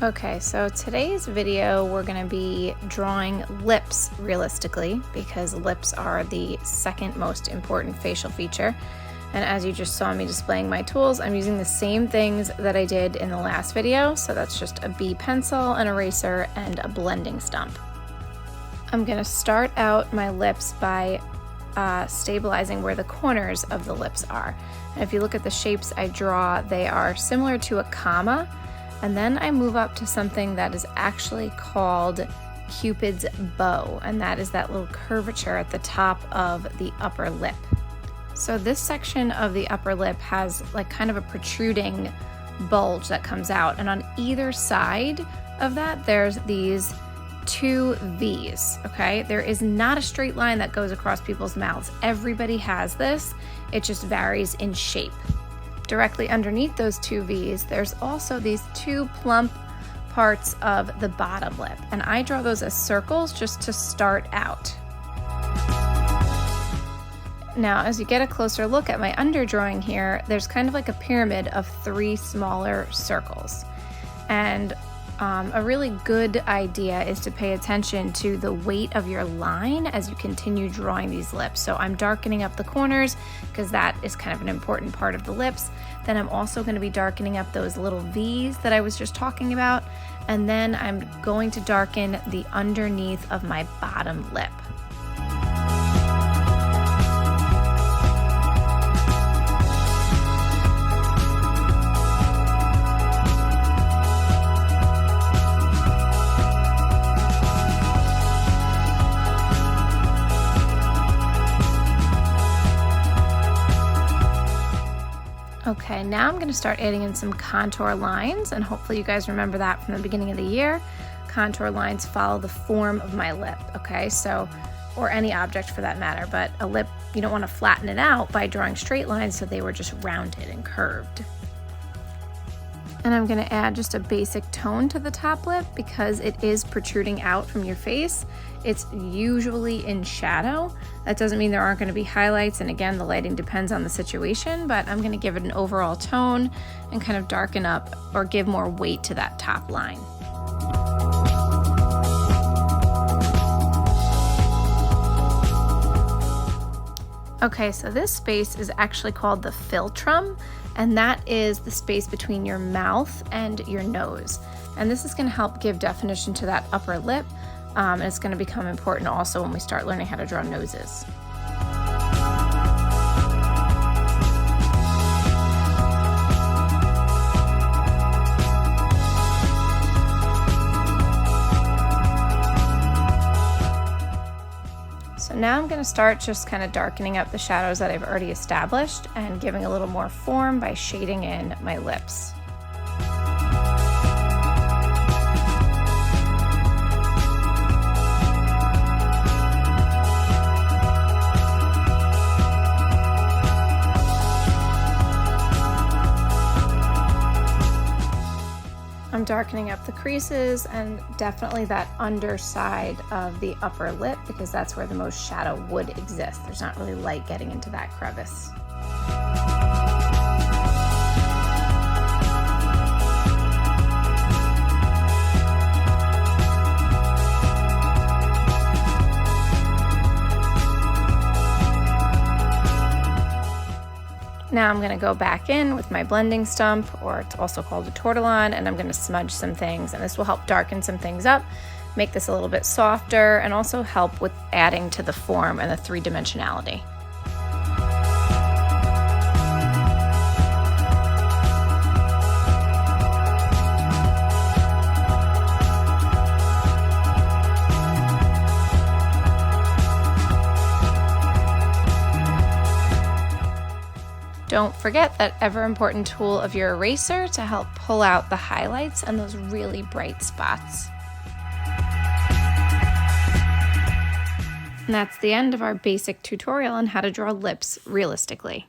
Okay, so today's video we're going to be drawing lips realistically because lips are the second most important facial feature. And as you just saw me displaying my tools, I'm using the same things that I did in the last video. So that's just a B pencil, an eraser, and a blending stump. I'm going to start out my lips by stabilizing where the corners of the lips are. And if you look at the shapes I draw, they are similar to a comma. And then I move up to something that is actually called Cupid's bow, and that is that little curvature at the top of the upper lip. So this section of the upper lip has like kind of a protruding bulge that comes out, and on either side of that there's these two V's, okay? There is not a straight line that goes across people's mouths. Everybody has this, it just varies in shape. Directly underneath those two V's, there's also these two plump parts of the bottom lip, and I draw those as circles just to start out. Now, as you get a closer look at my underdrawing here, there's kind of like a pyramid of three smaller circles. And a really good idea is to pay attention to the weight of your line as you continue drawing these lips. So I'm darkening up the corners because that is kind of an important part of the lips. Then I'm also going to be darkening up those little V's that I was just talking about. And then I'm going to darken the underneath of my bottom lip. Okay, now I'm going to start adding in some contour lines, and hopefully you guys remember that from the beginning of the year. Contour lines follow the form of my lip, okay? So, or any object for that matter, but a lip, you don't want to flatten it out by drawing straight lines, so they were just rounded and curved. And I'm going to add just a basic tone to the top lip because it is protruding out from your face. It's usually in shadow. That doesn't mean there aren't going to be highlights, and again, the lighting depends on the situation, but I'm going to give it an overall tone and kind of darken up or give more weight to that top line. Okay, so this space is actually called the philtrum, and that is the space between your mouth and your nose. And this is going to help give definition to that upper lip, and it's going to become important also when we start learning how to draw noses. So now I'm going to start just kind of darkening up the shadows that I've already established and giving a little more form by shading in my lips. I'm darkening up the creases and definitely that underside of the upper lip because that's where the most shadow would exist. There's not really light getting into that crevice. Now I'm going to go back in with my blending stump, or it's also called a tortillon, and I'm going to smudge some things, and this will help darken some things up, make this a little bit softer, and also help with adding to the form and the three-dimensionality. Don't forget that ever important tool of your eraser to help pull out the highlights and those really bright spots. And that's the end of our basic tutorial on how to draw lips realistically.